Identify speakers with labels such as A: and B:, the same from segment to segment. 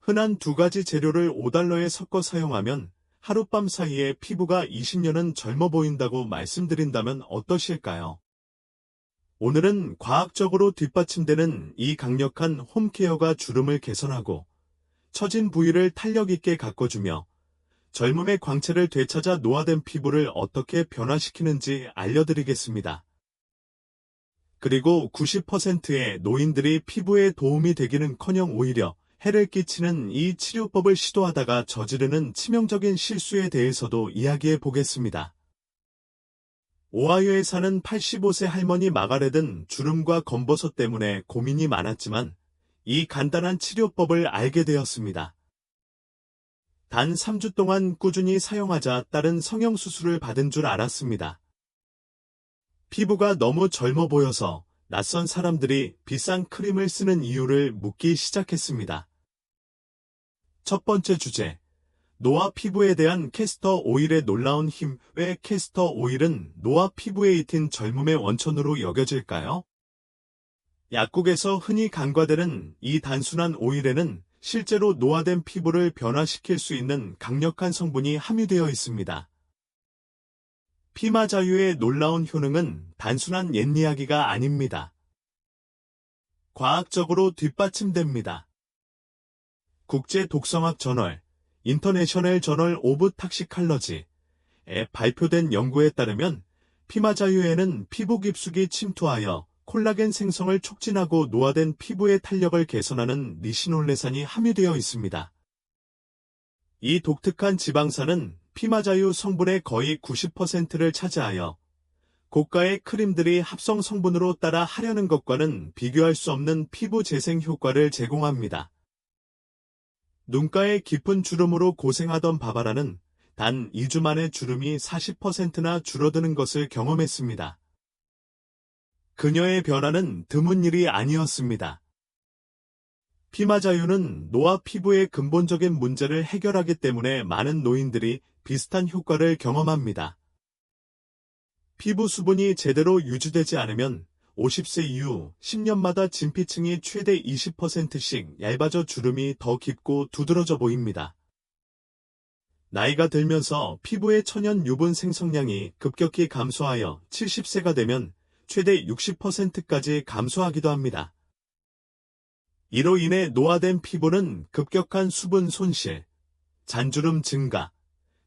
A: 흔한 두 가지 재료를 5달러에 섞어 사용하면 하룻밤 사이에 피부가 20년은 젊어 보인다고 말씀드린다면 어떠실까요? 오늘은 과학적으로 뒷받침되는 이 강력한 홈케어가 주름을 개선하고 처진 부위를 탄력 있게 가꿔주며 젊음의 광채를 되찾아 노화된 피부를 어떻게 변화시키는지 알려드리겠습니다. 그리고 90%의 노인들이 피부에 도움이 되기는커녕 오히려 해를 끼치는 이 치료법을 시도하다가 저지르는 치명적인 실수에 대해서도 이야기해 보겠습니다. 오하이오에 사는 85세 할머니 마가렛은 주름과 검버섯 때문에 고민이 많았지만 이 간단한 치료법을 알게 되었습니다. 단 3주 동안 꾸준히 사용하자 딸은 성형수술을 받은 줄 알았습니다. 피부가 너무 젊어 보여서 낯선 사람들이 비싼 크림을 쓰는 이유를 묻기 시작했습니다. 첫 번째 주제, 노화 피부에 대한 캐스터 오일의 놀라운 힘. 왜 캐스터 오일은 노화 피부에 잇힌 젊음의 원천으로 여겨질까요? 약국에서 흔히 간과되는 이 단순한 오일에는 실제로 노화된 피부를 변화시킬 수 있는 강력한 성분이 함유되어 있습니다. 피마자유의 놀라운 효능은 단순한 옛 이야기가 아닙니다. 과학적으로 뒷받침됩니다. 국제 독성학 저널, 인터내셔널 저널 오브 탁시칼러지에 발표된 연구에 따르면 피마자유에는 피부 깊숙이 침투하여 콜라겐 생성을 촉진하고 노화된 피부의 탄력을 개선하는 니시놀레산이 함유되어 있습니다. 이 독특한 지방산은 피마자유 성분의 거의 90%를 차지하여 고가의 크림들이 합성 성분으로 따라 하려는 것과는 비교할 수 없는 피부 재생 효과를 제공합니다. 눈가에 깊은 주름으로 고생하던 바바라는 단 2주 만에 주름이 40%나 줄어드는 것을 경험했습니다. 그녀의 변화는 드문 일이 아니었습니다. 피마자유는 노화 피부의 근본적인 문제를 해결하기 때문에 많은 노인들이 비슷한 효과를 경험합니다. 피부 수분이 제대로 유지되지 않으면 50세 이후 10년마다 진피층이 최대 20%씩 얇아져 주름이 더 깊고 두드러져 보입니다. 나이가 들면서 피부의 천연 유분 생성량이 급격히 감소하여 70세가 되면 최대 60%까지 감소하기도 합니다. 이로 인해 노화된 피부는 급격한 수분 손실, 잔주름 증가,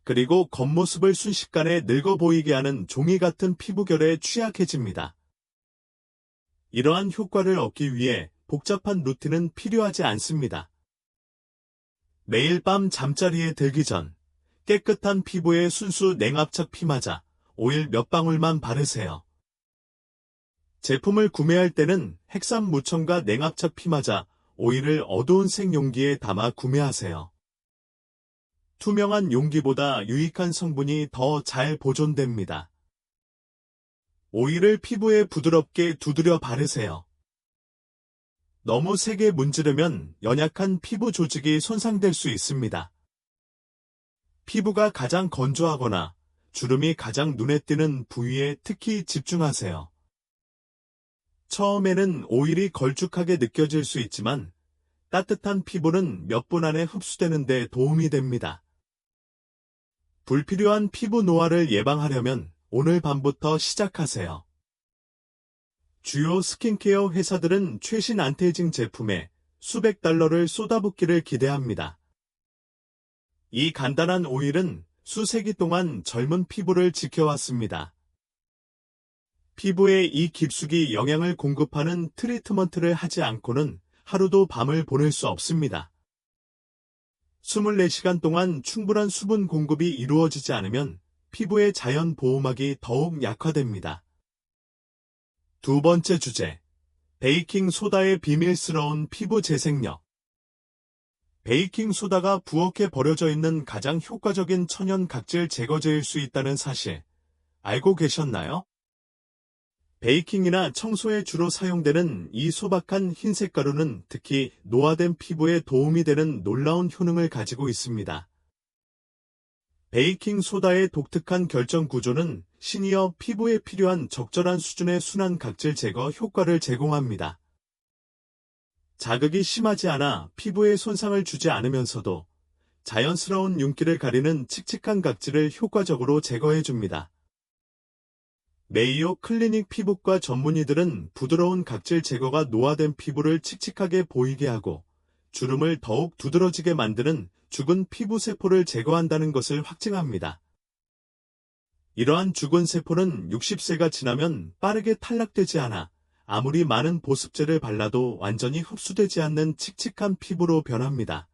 A: 그리고 겉모습을 순식간에 늙어 보이게 하는 종이 같은 피부결에 취약해집니다. 이러한 효과를 얻기 위해 복잡한 루틴은 필요하지 않습니다. 매일 밤 잠자리에 들기 전 깨끗한 피부에 순수 냉압착 피마자, 오일 몇 방울만 바르세요. 제품을 구매할 때는 핵산 무첨가 냉압착 피마자, 오일을 어두운 색 용기에 담아 구매하세요. 투명한 용기보다 유익한 성분이 더 잘 보존됩니다. 오일을 피부에 부드럽게 두드려 바르세요. 너무 세게 문지르면 연약한 피부 조직이 손상될 수 있습니다. 피부가 가장 건조하거나 주름이 가장 눈에 띄는 부위에 특히 집중하세요. 처음에는 오일이 걸쭉하게 느껴질 수 있지만 따뜻한 피부는 몇 분 안에 흡수되는 데 도움이 됩니다. 불필요한 피부 노화를 예방하려면 오늘 밤부터 시작하세요. 주요 스킨케어 회사들은 최신 안티에이징 제품에 수백 달러를 쏟아붓기를 기대합니다. 이 간단한 오일은 수세기 동안 젊은 피부를 지켜왔습니다. 피부에 이 깊숙이 영양을 공급하는 트리트먼트를 하지 않고는 하루도 밤을 보낼 수 없습니다. 24시간 동안 충분한 수분 공급이 이루어지지 않으면 피부의 자연 보호막이 더욱 약화됩니다. 두 번째 주제, 베이킹 소다의 비밀스러운 피부 재생력. 베이킹 소다가 부엌에 버려져 있는 가장 효과적인 천연 각질 제거제일 수 있다는 사실 알고 계셨나요? 베이킹이나 청소에 주로 사용되는 이 소박한 흰색 가루는 특히 노화된 피부에 도움이 되는 놀라운 효능을 가지고 있습니다. 베이킹 소다의 독특한 결정 구조는 시니어 피부에 필요한 적절한 수준의 순한 각질 제거 효과를 제공합니다. 자극이 심하지 않아 피부에 손상을 주지 않으면서도 자연스러운 윤기를 가리는 칙칙한 각질을 효과적으로 제거해줍니다. 메이오 클리닉 피부과 전문의들은 부드러운 각질 제거가 노화된 피부를 칙칙하게 보이게 하고 주름을 더욱 두드러지게 만드는 죽은 피부 세포를 제거한다는 것을 확증합니다. 이러한 죽은 세포는 60세가 지나면 빠르게 탈락되지 않아 아무리 많은 보습제를 발라도 완전히 흡수되지 않는 칙칙한 피부로 변합니다.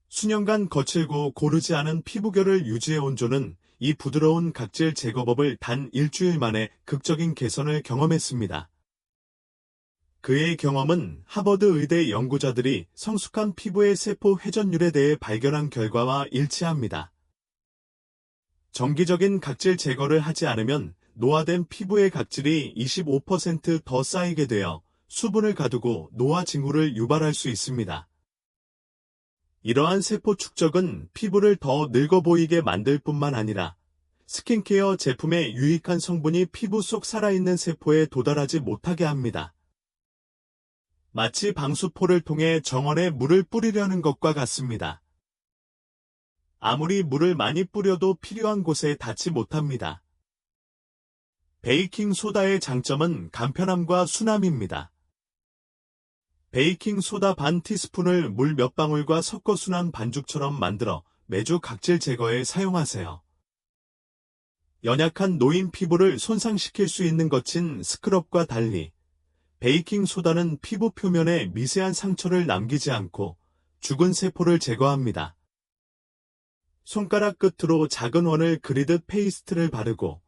A: 수년간 거칠고 고르지 않은 피부결을 유지해온 존은 이 부드러운 각질 제거법을 단 일주일 만에 극적인 개선을 경험했습니다. 그의 경험은 하버드 의대 연구자들이 성숙한 피부의 세포 회전율에 대해 발견한 결과와 일치합니다. 정기적인 각질 제거를 하지 않으면 노화된 피부의 각질이 25% 더 쌓이게 되어 수분을 가두고 노화 징후를 유발할 수 있습니다. 이러한 세포 축적은 피부를 더 늙어 보이게 만들 뿐만 아니라 스킨케어 제품의 유익한 성분이 피부 속 살아있는 세포에 도달하지 못하게 합니다. 마치 방수포를 통해 정원에 물을 뿌리려는 것과 같습니다. 아무리 물을 많이 뿌려도 필요한 곳에 닿지 못합니다. 베이킹 소다의 장점은 간편함과 순함입니다. 베이킹 소다 반 티스푼을 물 몇 방울과 섞어 순한 반죽처럼 만들어 매주 각질 제거에 사용하세요. 연약한 노인 피부를 손상시킬 수 있는 거친 스크럽과 달리 베이킹 소다는 피부 표면에 미세한 상처를 남기지 않고 죽은 세포를 제거합니다. 손가락 끝으로 작은 원을 그리듯 페이스트를 바르고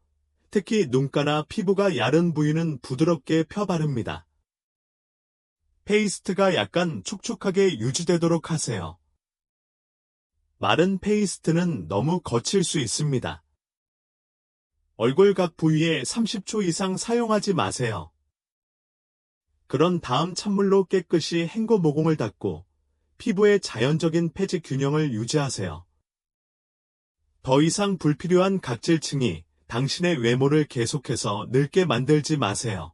A: 특히 눈가나 피부가 야른 부위는 부드럽게 펴 바릅니다. 페이스트가 약간 촉촉하게 유지되도록 하세요. 마른 페이스트는 너무 거칠 수 있습니다. 얼굴 각 부위에 30초 이상 사용하지 마세요. 그런 다음 찬물로 깨끗이 헹궈 모공을 닦고 피부의 자연적인 폐지 균형을 유지하세요. 더 이상 불필요한 각질층이 당신의 외모를 계속해서 늙게 만들지 마세요.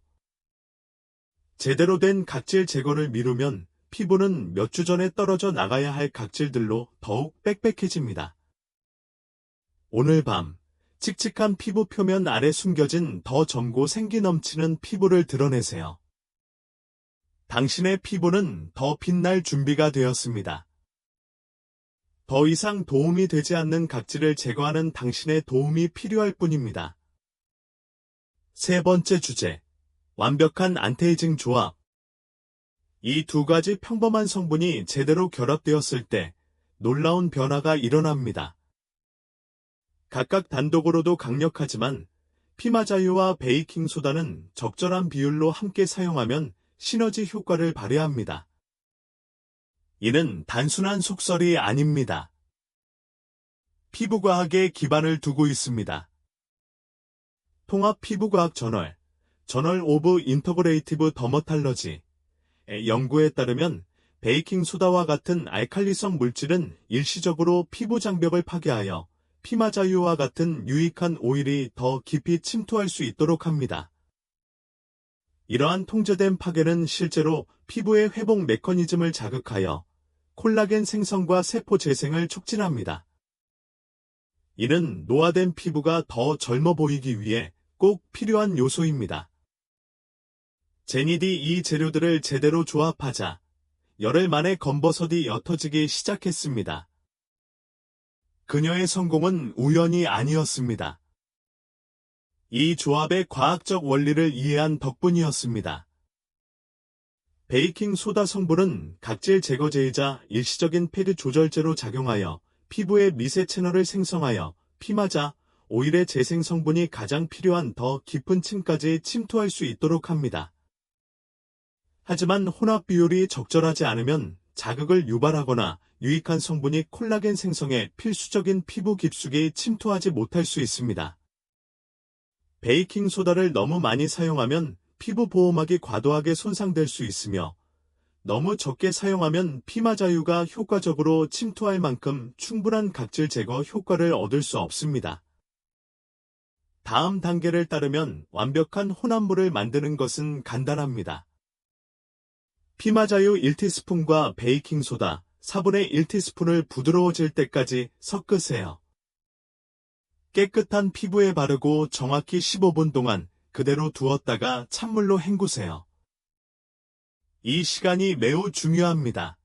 A: 제대로 된 각질 제거를 미루면 피부는 몇 주 전에 떨어져 나가야 할 각질들로 더욱 빽빽해집니다. 오늘 밤 칙칙한 피부 표면 아래 숨겨진 더 젊고 생기 넘치는 피부를 드러내세요. 당신의 피부는 더 빛날 준비가 되었습니다. 더 이상 도움이 되지 않는 각질을 제거하는 당신의 도움이 필요할 뿐입니다. 세 번째 주제, 완벽한 안티에이징 조합. 이 두 가지 평범한 성분이 제대로 결합되었을 때 놀라운 변화가 일어납니다. 각각 단독으로도 강력하지만 피마자유와 베이킹소다는 적절한 비율로 함께 사용하면 시너지 효과를 발휘합니다. 이는 단순한 속설이 아닙니다. 피부과학에 기반을 두고 있습니다. 통합 피부과학 저널 오브 인터그레이티브 더머탈러지의 연구에 따르면 베이킹소다와 같은 알칼리성 물질은 일시적으로 피부 장벽을 파괴하여 피마자유와 같은 유익한 오일이 더 깊이 침투할 수 있도록 합니다. 이러한 통제된 파괴는 실제로 피부의 회복 메커니즘을 자극하여 콜라겐 생성과 세포 재생을 촉진합니다. 이는 노화된 피부가 더 젊어 보이기 위해 꼭 필요한 요소입니다. 제니디 이 재료들을 제대로 조합하자 열흘 만에 검버섯이 옅어지기 시작했습니다. 그녀의 성공은 우연이 아니었습니다. 이 조합의 과학적 원리를 이해한 덕분이었습니다. 베이킹 소다 성분은 각질 제거제이자 일시적인 패드 조절제로 작용하여 피부의 미세 채널을 생성하여 피마자, 오일의 재생 성분이 가장 필요한 더 깊은 층까지 침투할 수 있도록 합니다. 하지만 혼합 비율이 적절하지 않으면 자극을 유발하거나 유익한 성분이 콜라겐 생성에 필수적인 피부 깊숙이 침투하지 못할 수 있습니다. 베이킹소다를 너무 많이 사용하면 피부 보호막이 과도하게 손상될 수 있으며 너무 적게 사용하면 피마자유가 효과적으로 침투할 만큼 충분한 각질 제거 효과를 얻을 수 없습니다. 다음 단계를 따르면 완벽한 혼합물을 만드는 것은 간단합니다. 피마자유 1티스푼과 베이킹소다 4분의 1티스푼을 부드러워질 때까지 섞으세요. 깨끗한 피부에 바르고 정확히 15분 동안 그대로 두었다가 찬물로 헹구세요. 이 시간이 매우 중요합니다.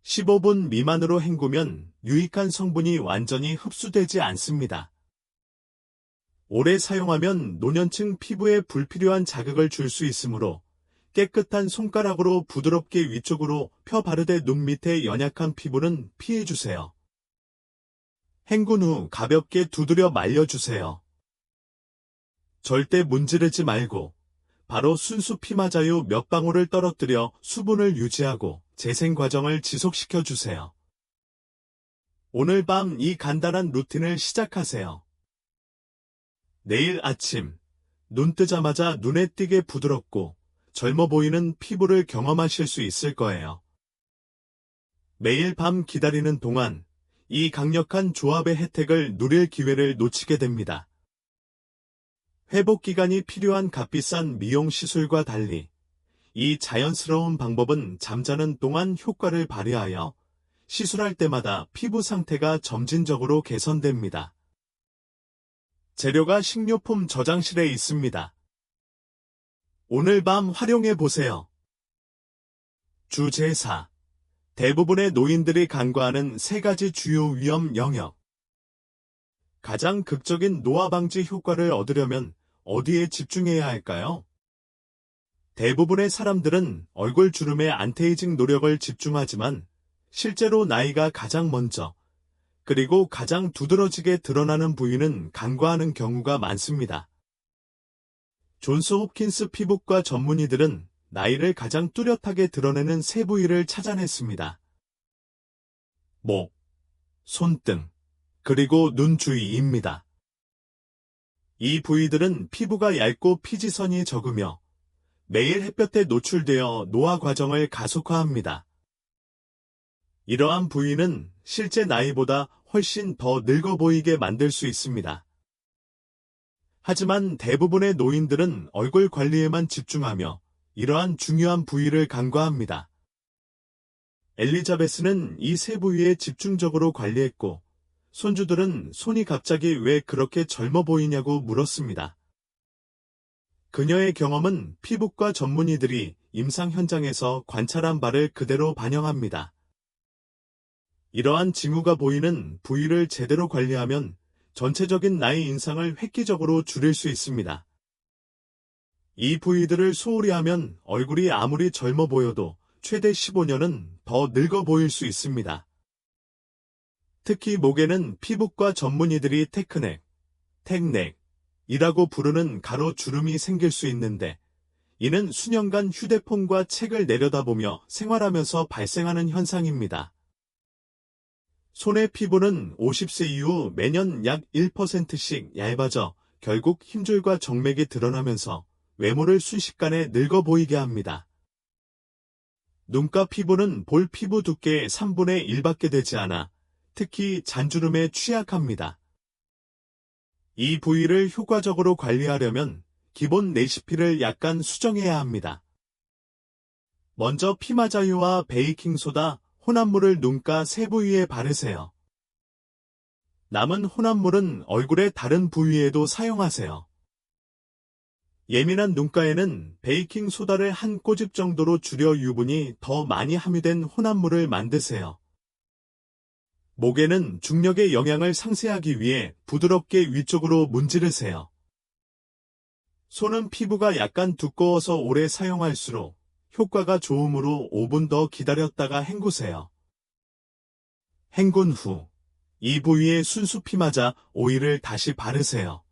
A: 15분 미만으로 헹구면 유익한 성분이 완전히 흡수되지 않습니다. 오래 사용하면 노년층 피부에 불필요한 자극을 줄 수 있으므로 깨끗한 손가락으로 부드럽게 위쪽으로 펴 바르되 눈 밑에 연약한 피부는 피해주세요. 헹군 후 가볍게 두드려 말려주세요. 절대 문지르지 말고 바로 순수 피마자유 몇 방울을 떨어뜨려 수분을 유지하고 재생 과정을 지속시켜주세요. 오늘 밤 이 간단한 루틴을 시작하세요. 내일 아침 눈 뜨자마자 눈에 띄게 부드럽고 젊어 보이는 피부를 경험하실 수 있을 거예요. 매일 밤 기다리는 동안 이 강력한 조합의 혜택을 누릴 기회를 놓치게 됩니다. 회복 기간이 필요한 값비싼 미용 시술과 달리 이 자연스러운 방법은 잠자는 동안 효과를 발휘하여 시술할 때마다 피부 상태가 점진적으로 개선됩니다. 재료가 식료품 저장실에 있습니다. 오늘 밤 활용해 보세요. 주제4. 대부분의 노인들이 간과하는 3가지 주요 위험 영역. 가장 극적인 노화 방지 효과를 얻으려면 어디에 집중해야 할까요? 대부분의 사람들은 얼굴 주름의 안티에이징 노력을 집중하지만 실제로 나이가 가장 먼저 그리고 가장 두드러지게 드러나는 부위는 간과하는 경우가 많습니다. 존스 홉킨스 피부과 전문의들은 나이를 가장 뚜렷하게 드러내는 3부위를 찾아냈습니다. 목, 손등, 그리고 눈 주위입니다. 이 부위들은 피부가 얇고 피지선이 적으며 매일 햇볕에 노출되어 노화 과정을 가속화합니다. 이러한 부위는 실제 나이보다 훨씬 더 늙어 보이게 만들 수 있습니다. 하지만 대부분의 노인들은 얼굴 관리에만 집중하며 이러한 중요한 부위를 간과합니다. 엘리자베스는 이 3부위에 집중적으로 관리했고 손주들은 손이 갑자기 왜 그렇게 젊어 보이냐고 물었습니다. 그녀의 경험은 피부과 전문의들이 임상 현장에서 관찰한 바를 그대로 반영합니다. 이러한 징후가 보이는 부위를 제대로 관리하면 전체적인 나이 인상을 획기적으로 줄일 수 있습니다. 이 부위들을 소홀히 하면 얼굴이 아무리 젊어 보여도 최대 15년은 더 늙어 보일 수 있습니다. 특히 목에는 피부과 전문의들이 테크넥, 텍넥이라고 부르는 가로 주름이 생길 수 있는데 이는 수년간 휴대폰과 책을 내려다보며 생활하면서 발생하는 현상입니다. 손의 피부는 50세 이후 매년 약 1%씩 얇아져 결국 힘줄과 정맥이 드러나면서 외모를 순식간에 늙어 보이게 합니다. 눈가 피부는 볼 피부 두께의 3분의 1밖에 되지 않아 특히 잔주름에 취약합니다. 이 부위를 효과적으로 관리하려면 기본 레시피를 약간 수정해야 합니다. 먼저 피마자유와 베이킹소다, 혼합물을 눈가 3부위에 바르세요. 남은 혼합물은 얼굴의 다른 부위에도 사용하세요. 예민한 눈가에는 베이킹소다를 한 꼬집 정도로 줄여 유분이 더 많이 함유된 혼합물을 만드세요. 목에는 중력의 영향을 상쇄하기 위해 부드럽게 위쪽으로 문지르세요. 손은 피부가 약간 두꺼워서 오래 사용할수록 효과가 좋으므로 5분 더 기다렸다가 헹구세요. 헹군 후 이 부위에 순수 피마자 오일을 다시 바르세요.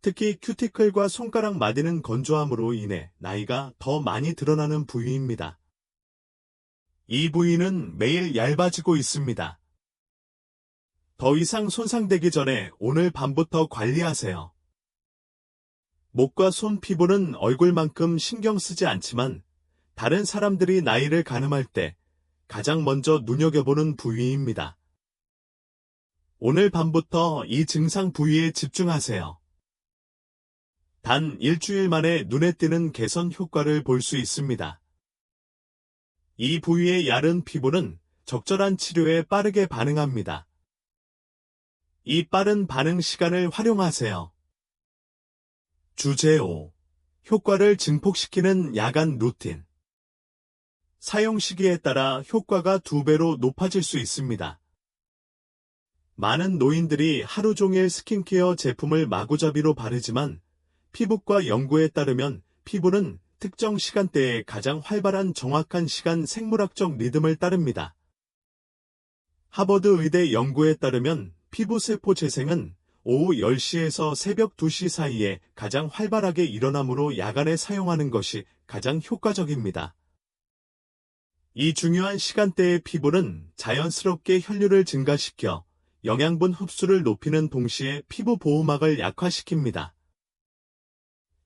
A: 특히 큐티클과 손가락 마디는 건조함으로 인해 나이가 더 많이 드러나는 부위입니다. 이 부위는 매일 얇아지고 있습니다. 더 이상 손상되기 전에 오늘 밤부터 관리하세요. 목과 손 피부는 얼굴만큼 신경 쓰지 않지만 다른 사람들이 나이를 가늠할 때 가장 먼저 눈여겨보는 부위입니다. 오늘 밤부터 이 증상 부위에 집중하세요. 단 일주일 만에 눈에 띄는 개선 효과를 볼 수 있습니다. 이 부위의 야른 피부는 적절한 치료에 빠르게 반응합니다. 이 빠른 반응 시간을 활용하세요. 주제 5. 효과를 증폭시키는 야간 루틴. 사용 시기에 따라 효과가 2배로 높아질 수 있습니다. 많은 노인들이 하루 종일 스킨케어 제품을 마구잡이로 바르지만 피부과 연구에 따르면 피부는 특정 시간대에 가장 활발한 정확한 시간 생물학적 리듬을 따릅니다. 하버드 의대 연구에 따르면 피부세포 재생은 오후 10시에서 새벽 2시 사이에 가장 활발하게 일어나므로 야간에 사용하는 것이 가장 효과적입니다. 이 중요한 시간대의 피부는 자연스럽게 혈류를 증가시켜 영양분 흡수를 높이는 동시에 피부 보호막을 약화시킵니다.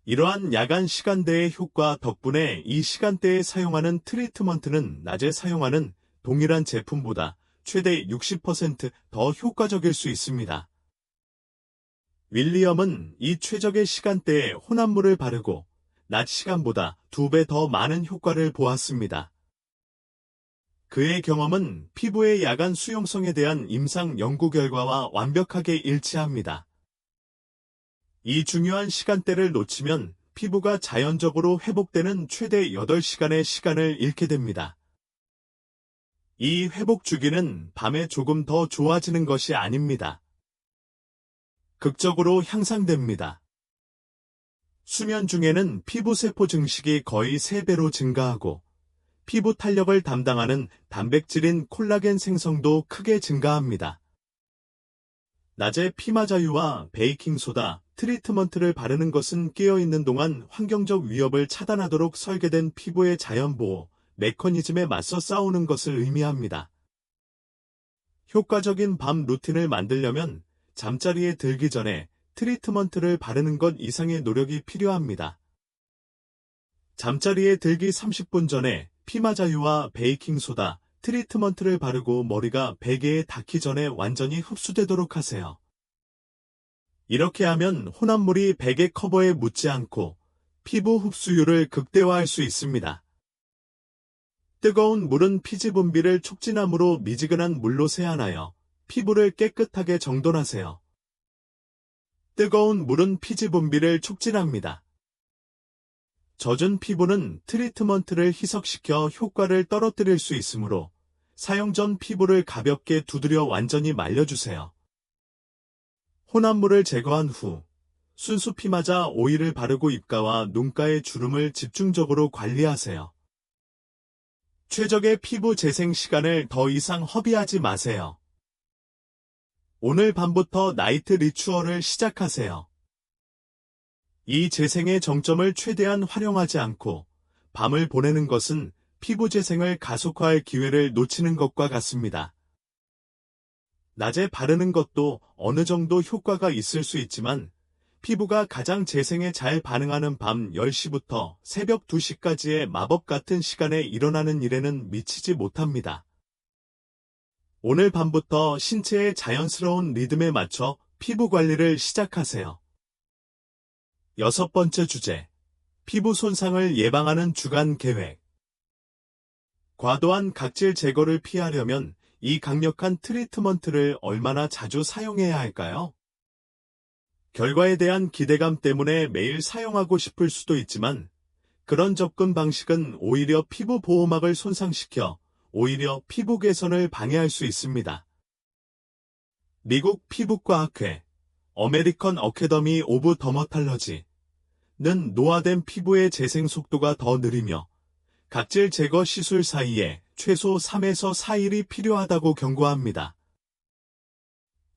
A: 이러한 야간 시간대의 효과 덕분에 이 시간대에 사용하는 트리트먼트는 낮에 사용하는 동일한 제품보다 최대 60%더 효과적일 수 있습니다. 윌리엄은 이 최적의 시간대에 혼합물을 바르고 낮 시간보다 2배 더 많은 효과를 보았습니다. 그의 경험은 피부의 야간 수용성에 대한 임상 연구 결과와 완벽하게 일치합니다. 이 중요한 시간대를 놓치면 피부가 자연적으로 회복되는 최대 8시간의 시간을 잃게 됩니다. 이 회복 주기는 밤에 조금 더 좋아지는 것이 아닙니다. 극적으로 향상됩니다. 수면 중에는 피부세포 증식이 거의 3배로 증가하고 피부 탄력을 담당하는 단백질인 콜라겐 생성도 크게 증가합니다. 낮에 피마자유와 베이킹소다, 트리트먼트를 바르는 것은 깨어있는 동안 환경적 위협을 차단하도록 설계된 피부의 자연보호 메커니즘에 맞서 싸우는 것을 의미합니다. 효과적인 밤 루틴을 만들려면 잠자리에 들기 전에 트리트먼트를 바르는 것 이상의 노력이 필요합니다. 잠자리에 들기 30분 전에 피마자유와 베이킹소다, 트리트먼트를 바르고 머리가 베개에 닿기 전에 완전히 흡수되도록 하세요. 이렇게 하면 혼합물이 베개 커버에 묻지 않고 피부 흡수율을 극대화할 수 있습니다. 뜨거운 물은 피지 분비를 촉진하므로 미지근한 물로 세안하여 피부를 깨끗하게 정돈하세요. 뜨거운 물은 피지 분비를 촉진합니다. 젖은 피부는 트리트먼트를 희석시켜 효과를 떨어뜨릴 수 있으므로 사용 전 피부를 가볍게 두드려 완전히 말려주세요. 혼합물을 제거한 후 순수 피마자 오일을 바르고 입가와 눈가의 주름을 집중적으로 관리하세요. 최적의 피부 재생 시간을 더 이상 허비하지 마세요. 오늘 밤부터 나이트 리추얼을 시작하세요. 이 재생의 정점을 최대한 활용하지 않고 밤을 보내는 것은 피부 재생을 가속화할 기회를 놓치는 것과 같습니다. 낮에 바르는 것도 어느 정도 효과가 있을 수 있지만 피부가 가장 재생에 잘 반응하는 밤 10시부터 새벽 2시까지의 마법 같은 시간에 일어나는 일에는 미치지 못합니다. 오늘 밤부터 신체의 자연스러운 리듬에 맞춰 피부 관리를 시작하세요. 6번째 주제, 피부 손상을 예방하는 주간 계획. 과도한 각질 제거를 피하려면 이 강력한 트리트먼트를 얼마나 자주 사용해야 할까요? 결과에 대한 기대감 때문에 매일 사용하고 싶을 수도 있지만 그런 접근 방식은 오히려 피부 보호막을 손상시켜 오히려 피부 개선을 방해할 수 있습니다. 미국 피부과학회 어메리컨 어캐더미 오브 더머탈러지는 노화된 피부의 재생 속도가 더 느리며 각질 제거 시술 사이에 최소 3에서 4일이 필요하다고 경고합니다.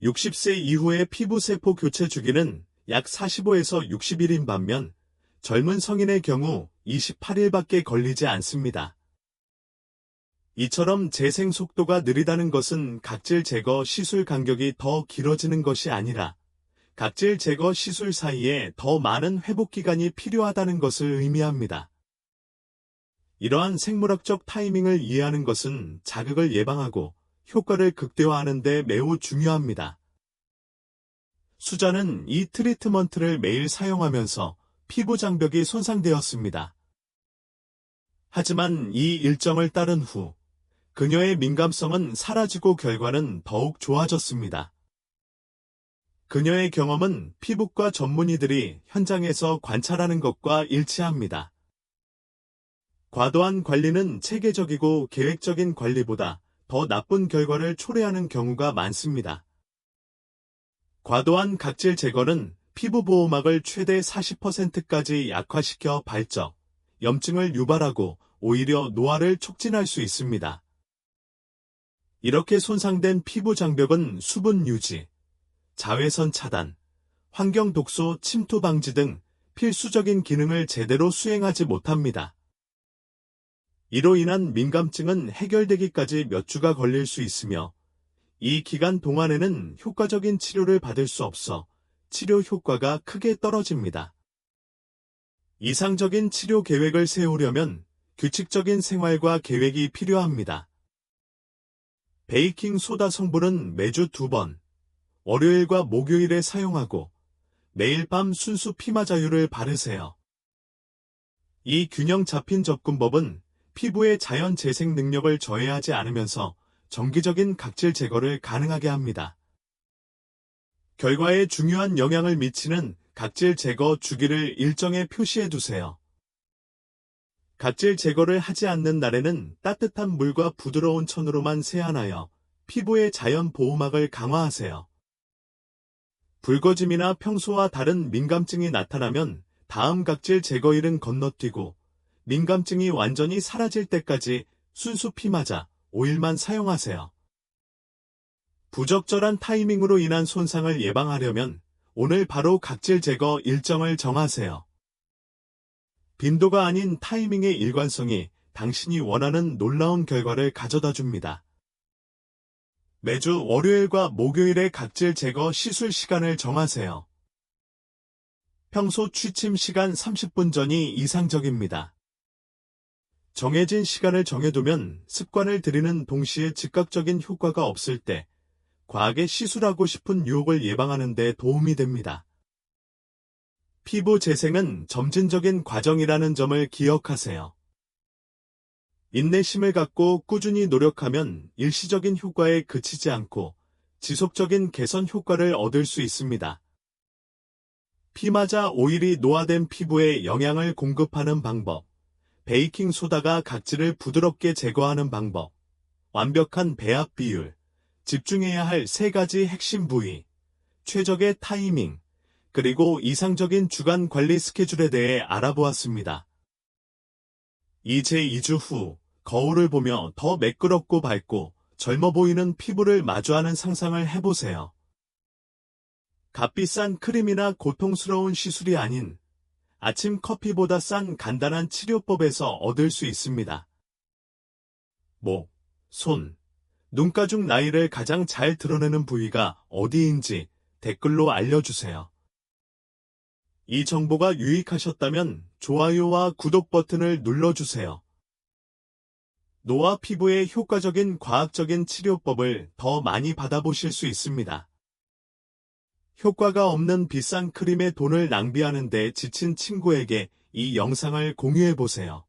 A: 60세 이후의 피부세포 교체 주기는 약 45에서 60일인 반면 젊은 성인의 경우 28일밖에 걸리지 않습니다. 이처럼 재생 속도가 느리다는 것은 각질 제거 시술 간격이 더 길어지는 것이 아니라 각질 제거 시술 사이에 더 많은 회복 기간이 필요하다는 것을 의미합니다. 이러한 생물학적 타이밍을 이해하는 것은 자극을 예방하고 효과를 극대화하는 데 매우 중요합니다. 수자는 이 트리트먼트를 매일 사용하면서 피부 장벽이 손상되었습니다. 하지만 이 일정을 따른 후 그녀의 민감성은 사라지고 결과는 더욱 좋아졌습니다. 그녀의 경험은 피부과 전문의들이 현장에서 관찰하는 것과 일치합니다. 과도한 관리는 체계적이고 계획적인 관리보다 더 나쁜 결과를 초래하는 경우가 많습니다. 과도한 각질 제거는 피부 보호막을 최대 40%까지 약화시켜 발적, 염증을 유발하고 오히려 노화를 촉진할 수 있습니다. 이렇게 손상된 피부 장벽은 수분 유지, 자외선 차단, 환경 독소 침투 방지 등 필수적인 기능을 제대로 수행하지 못합니다. 이로 인한 민감증은 해결되기까지 몇 주가 걸릴 수 있으며 이 기간 동안에는 효과적인 치료를 받을 수 없어 치료 효과가 크게 떨어집니다. 이상적인 치료 계획을 세우려면 규칙적인 생활과 계획이 필요합니다. 베이킹 소다 성분은 매주 2번, 월요일과 목요일에 사용하고 매일 밤 순수 피마자유를 바르세요. 이 균형 잡힌 접근법은 피부의 자연 재생 능력을 저해하지 않으면서 정기적인 각질 제거를 가능하게 합니다. 결과에 중요한 영향을 미치는 각질 제거 주기를 일정에 표시해 두세요. 각질 제거를 하지 않는 날에는 따뜻한 물과 부드러운 천으로만 세안하여 피부의 자연 보호막을 강화하세요. 붉어짐이나 평소와 다른 민감증이 나타나면 다음 각질 제거일은 건너뛰고 민감증이 완전히 사라질 때까지 순수 피마자, 오일만 사용하세요. 부적절한 타이밍으로 인한 손상을 예방하려면 오늘 바로 각질 제거 일정을 정하세요. 빈도가 아닌 타이밍의 일관성이 당신이 원하는 놀라운 결과를 가져다 줍니다. 매주 월요일과 목요일에 각질 제거 시술 시간을 정하세요. 평소 취침 시간 30분 전이 이상적입니다. 정해진 시간을 정해두면 습관을 들이는 동시에 즉각적인 효과가 없을 때 과하게 시술하고 싶은 유혹을 예방하는 데 도움이 됩니다. 피부 재생은 점진적인 과정이라는 점을 기억하세요. 인내심을 갖고 꾸준히 노력하면 일시적인 효과에 그치지 않고 지속적인 개선 효과를 얻을 수 있습니다. 피마자 오일이 노화된 피부에 영양을 공급하는 방법, 베이킹 소다가 각질을 부드럽게 제거하는 방법, 완벽한 배합 비율, 집중해야 할 3가지 핵심 부위, 최적의 타이밍, 그리고 이상적인 주간 관리 스케줄에 대해 알아보았습니다. 이제 2주 후 거울을 보며 더 매끄럽고 밝고 젊어 보이는 피부를 마주하는 상상을 해보세요. 값비싼 크림이나 고통스러운 시술이 아닌 아침 커피보다 싼 간단한 치료법에서 얻을 수 있습니다. 목, 손, 눈가중 나이를 가장 잘 드러내는 부위가 어디인지 댓글로 알려주세요. 이 정보가 유익하셨다면 좋아요와 구독 버튼을 눌러주세요. 노화 피부의 효과적인 과학적인 치료법을 더 많이 받아보실 수 있습니다. 효과가 없는 비싼 크림에 돈을 낭비하는 데 지친 친구에게 이 영상을 공유해보세요.